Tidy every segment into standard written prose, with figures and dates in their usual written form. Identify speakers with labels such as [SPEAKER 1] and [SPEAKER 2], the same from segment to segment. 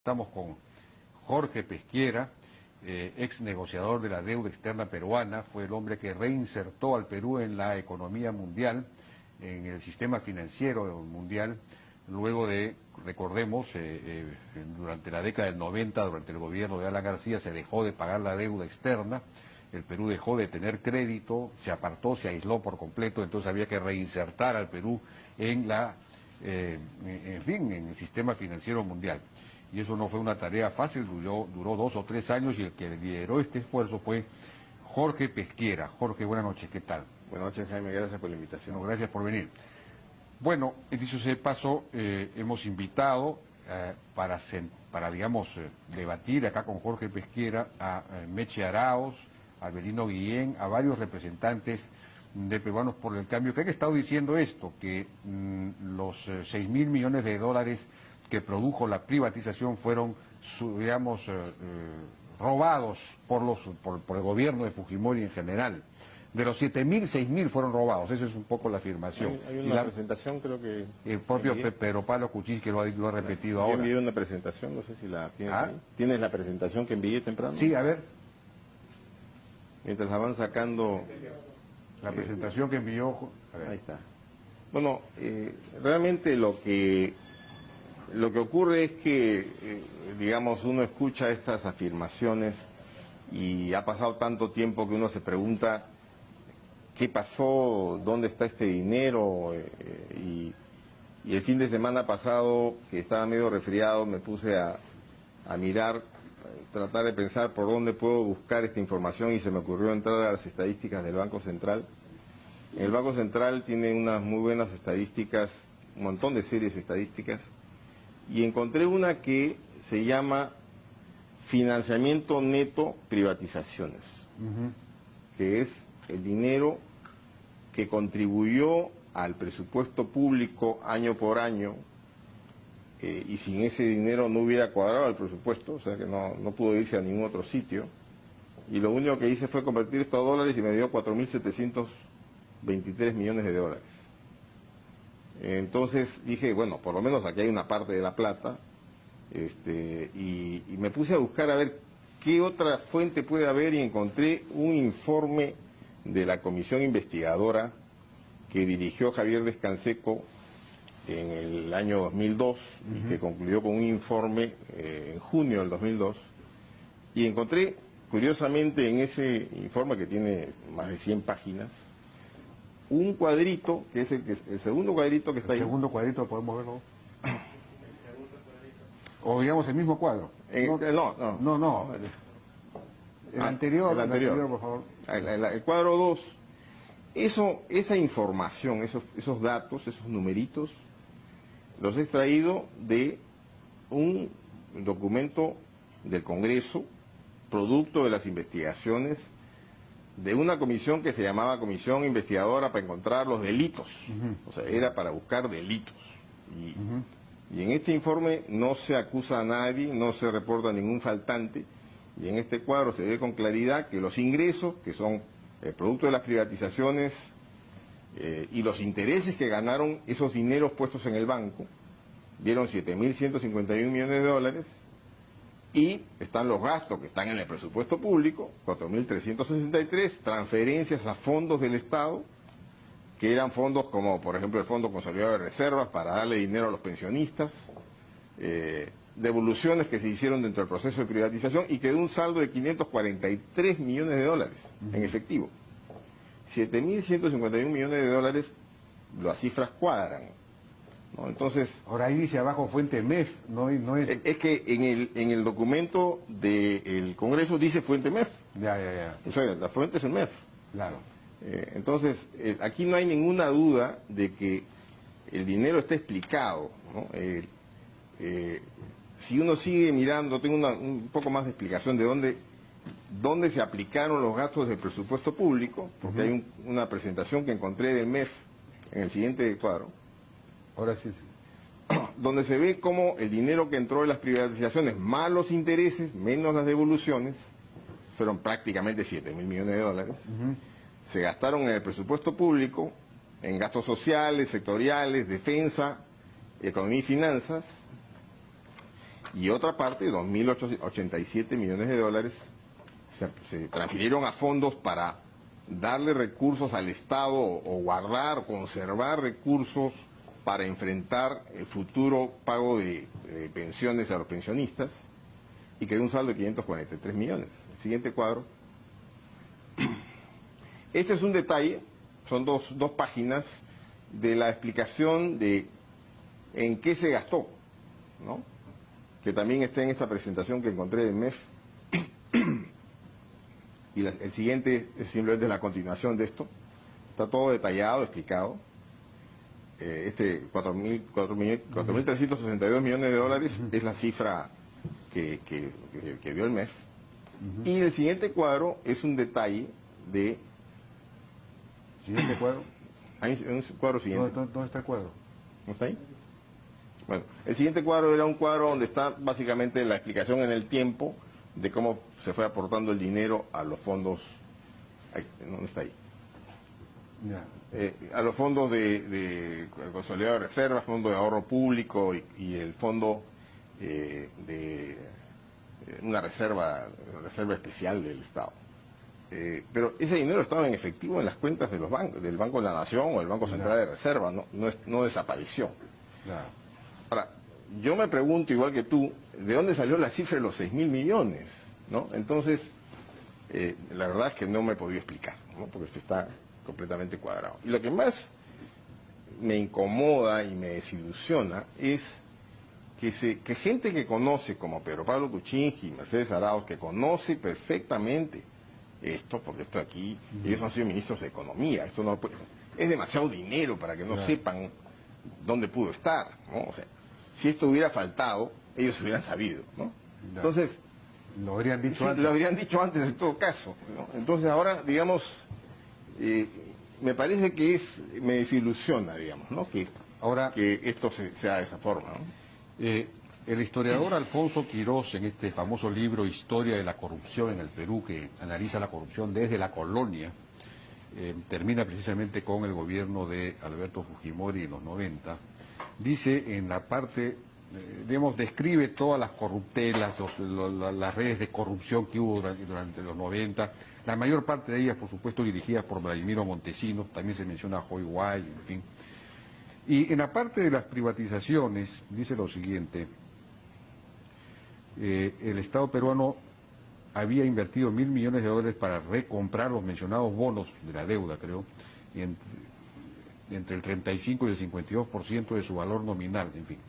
[SPEAKER 1] Estamos con Jorge Pesquera, ex negociador de la deuda externa peruana, fue el hombre que reinsertó al Perú en la economía mundial, en el sistema financiero mundial, luego de, recordemos, durante la década del 90, durante el gobierno de Alan García, se dejó de pagar la deuda externa, el Perú dejó de tener crédito, se apartó, se aisló por completo, entonces había que reinsertar al Perú en en el sistema financiero mundial. Y eso no fue una tarea fácil, duró 2 o 3 años, y el que lideró este esfuerzo fue Jorge Pesquera. Jorge, buenas noches, ¿qué tal?
[SPEAKER 2] Buenas noches, Jaime, gracias por la invitación.
[SPEAKER 1] No, gracias por venir. Bueno, dicho sea de paso, hemos invitado para digamos, debatir acá con Jorge Pesquera a Meche Arauz, a Belino Guillén, a varios representantes de Peruanos por el Cambio, que han estado diciendo esto, que los 6.000 millones de dólares que produjo la privatización fueron, digamos, robados por el gobierno de Fujimori en general. De los 7.000, 6.000 fueron robados, esa es un poco la afirmación.
[SPEAKER 2] Hay una presentación, creo que...
[SPEAKER 1] El propio Pedro Pablo Kuczynski que lo ha repetido ahora.
[SPEAKER 2] Yo envié una presentación, no sé si la tienes ahí. ¿Tienes la presentación que envié temprano?
[SPEAKER 1] Sí, a ver.
[SPEAKER 2] Mientras la van sacando...
[SPEAKER 1] La presentación que envió...
[SPEAKER 2] Ahí está. Bueno, realmente lo que ocurre es que, digamos, uno escucha estas afirmaciones y ha pasado tanto tiempo que uno se pregunta qué pasó, dónde está este dinero, y el fin de semana pasado, que estaba medio resfriado, me puse a mirar, tratar de pensar por dónde puedo buscar esta información, y se me ocurrió entrar a las estadísticas del Banco Central. El Banco Central tiene unas muy buenas estadísticas, un montón de series estadísticas, y encontré una que se llama financiamiento neto privatizaciones, que es el dinero que contribuyó al presupuesto público año por año, y sin ese dinero no hubiera cuadrado el presupuesto, o sea que no pudo irse a ningún otro sitio, y lo único que hice fue convertir esto a dólares y me dio 4.723 millones de dólares. Entonces dije, bueno, por lo menos aquí hay una parte de la plata, y me puse a buscar a ver qué otra fuente puede haber, y encontré un informe de la comisión investigadora que dirigió Javier Descanseco en el año 2002, y que concluyó con un informe en junio del 2002, y encontré, curiosamente, en ese informe, que tiene más de 100 páginas, un cuadrito, que es el segundo cuadrito que está ahí.
[SPEAKER 1] ¿El segundo cuadrito podemos verlo? O digamos el mismo cuadro. No. El anterior, por favor.
[SPEAKER 2] El cuadro 2. Esa información, esos datos, esos numeritos, los he extraído de un documento del Congreso, producto de las investigaciones de una comisión que se llamaba Comisión Investigadora para encontrar los delitos. O sea, era para buscar delitos. Y en este informe no se acusa a nadie, no se reporta ningún faltante, y en este cuadro se ve con claridad que los ingresos, que son el producto de las privatizaciones, y los intereses que ganaron esos dineros puestos en el banco, dieron 7.151 millones de dólares, y están los gastos que están en el presupuesto público, 4.363, transferencias a fondos del Estado, que eran fondos como, por ejemplo, el Fondo Consolidado de Reservas para darle dinero a los pensionistas, devoluciones que se hicieron dentro del proceso de privatización, y quedó un saldo de 543 millones de dólares en efectivo. 7.151 millones de dólares, las cifras cuadran, ¿no? Entonces...
[SPEAKER 1] Ahora ahí dice abajo fuente MEF, no es...
[SPEAKER 2] Es que en el documento del Congreso dice fuente MEF.
[SPEAKER 1] Ya.
[SPEAKER 2] O sea, la fuente es el MEF.
[SPEAKER 1] Claro.
[SPEAKER 2] Entonces, aquí no hay ninguna duda de que el dinero está explicado, ¿no? Si uno sigue mirando, tengo un poco más de explicación de dónde se aplicaron los gastos del presupuesto público, porque hay una presentación que encontré del MEF en el siguiente cuadro.
[SPEAKER 1] Ahora sí.
[SPEAKER 2] Donde se ve cómo el dinero que entró de las privatizaciones, más los intereses, menos las devoluciones, fueron prácticamente 7.000 millones de dólares, se gastaron en el presupuesto público, en gastos sociales, sectoriales, defensa, economía y finanzas, y otra parte, 2.087 millones de dólares, se transfirieron a fondos para darle recursos al Estado o guardar, conservar recursos para enfrentar el futuro pago de pensiones a los pensionistas, y quedó un saldo de 543 millones. El siguiente cuadro. Este es un detalle, son dos páginas de la explicación de en qué se gastó, ¿no? Que también está en esta presentación que encontré del MEF. Y el siguiente es simplemente la continuación de esto. Está todo detallado, explicado. 4.362 millones de dólares es la cifra que dio el MEF. Y el siguiente cuadro es un detalle de...
[SPEAKER 1] ¿Siguiente cuadro?
[SPEAKER 2] Ahí, en un cuadro siguiente.
[SPEAKER 1] ¿Dónde está el cuadro?
[SPEAKER 2] ¿No está ahí? Bueno, el siguiente cuadro era un cuadro donde está básicamente la explicación en el tiempo de cómo se fue aportando el dinero a los fondos... ¿Dónde está ahí?
[SPEAKER 1] Ya.
[SPEAKER 2] A los fondos de consolidado de reservas, fondo de ahorro público y el fondo de una reserva especial del Estado. Pero ese dinero estaba en efectivo en las cuentas de los bancos, del Banco de la Nación o del Banco Central de Reserva, no desapareció.
[SPEAKER 1] Claro.
[SPEAKER 2] Ahora, yo me pregunto, igual que tú, ¿de dónde salió la cifra de los 6.000 millones? ¿No? Entonces, la verdad es que no me he podido explicar, ¿no? Porque esto está completamente cuadrado. Y lo que más me incomoda y me desilusiona es que gente que conoce, como Pedro Pablo Kuczynski y Mercedes Arauz, que conoce perfectamente esto, porque esto aquí, ellos han sido ministros de Economía, esto no es demasiado dinero para que no sepan dónde pudo estar, ¿no? O sea, si esto hubiera faltado, ellos hubieran sabido, ¿no? Entonces,
[SPEAKER 1] lo habrían dicho antes.
[SPEAKER 2] Lo habrían dicho antes en todo caso, ¿no? Entonces ahora, digamos, me parece que me desilusiona, digamos, ¿no? Que esto sea de esa forma, ¿no?
[SPEAKER 1] El historiador Alfonso Quirós, en este famoso libro Historia de la corrupción en el Perú, que analiza la corrupción desde la colonia, termina precisamente con el gobierno de Alberto Fujimori en los 90, dice en la parte, describe todas las corruptelas, las redes de corrupción que hubo durante los 90, la mayor parte de ellas, por supuesto, dirigidas por Vladimiro Montesinos, también se menciona Joy Guay, en fin. Y en la parte de las privatizaciones, dice lo siguiente: el Estado peruano había invertido 1.000 millones de dólares para recomprar los mencionados bonos de la deuda, creo, entre el 35 y el 52% de su valor nominal, en fin.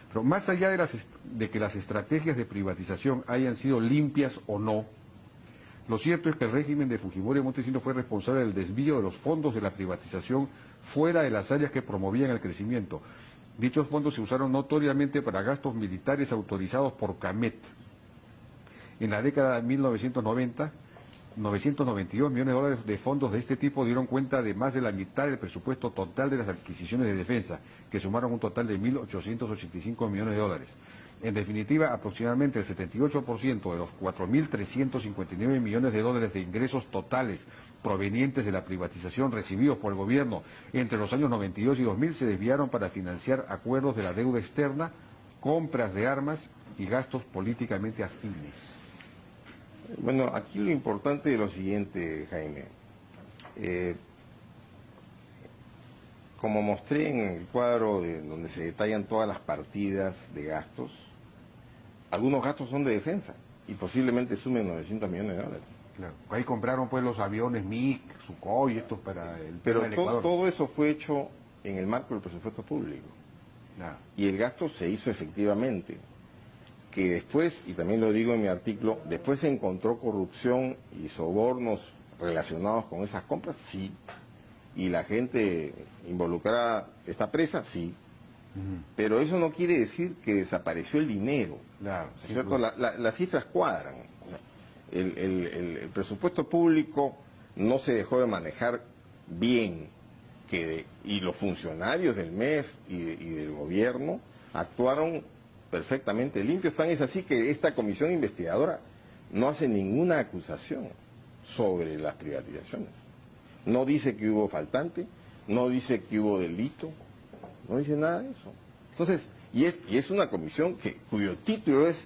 [SPEAKER 1] Pero más allá de que las estrategias de privatización hayan sido limpias o no, lo cierto es que el régimen de Fujimori y Montesinos fue responsable del desvío de los fondos de la privatización fuera de las áreas que promovían el crecimiento. Dichos fondos se usaron notoriamente para gastos militares autorizados por Camet. En la década de 1990, 992 millones de dólares de fondos de este tipo dieron cuenta de más de la mitad del presupuesto total de las adquisiciones de defensa, que sumaron un total de 1.885 millones de dólares. En definitiva, aproximadamente el 78% de los 4.359 millones de dólares de ingresos totales provenientes de la privatización recibidos por el gobierno entre los años 92 y 2000 se desviaron para financiar acuerdos de la deuda externa, compras de armas y gastos políticamente afines.
[SPEAKER 2] Bueno, aquí lo importante es lo siguiente, Jaime. Como mostré en el cuadro donde se detallan todas las partidas de gastos, algunos gastos son de defensa y posiblemente sumen 900 millones de dólares.
[SPEAKER 1] Claro. Ahí compraron pues los aviones MiG, Sukhoi, estos para el
[SPEAKER 2] Pero
[SPEAKER 1] tema del Ecuador.
[SPEAKER 2] todo eso fue hecho en el marco del presupuesto público.
[SPEAKER 1] Nada.
[SPEAKER 2] Y el gasto se hizo efectivamente. Que después, y también lo digo en mi artículo, después se encontró corrupción y sobornos relacionados con esas compras, sí. Y la gente involucrada está presa, sí. Pero eso no quiere decir que desapareció el dinero.
[SPEAKER 1] Claro,
[SPEAKER 2] ¿No es cierto? Las cifras cuadran. El presupuesto público no se dejó de manejar bien, y los funcionarios del MEF y del gobierno actuaron perfectamente limpios. Tan es así que esta comisión investigadora no hace ninguna acusación sobre las privatizaciones. No dice que hubo faltante, no dice que hubo delito, no dice nada de eso. Entonces, Y es una comisión cuyo título es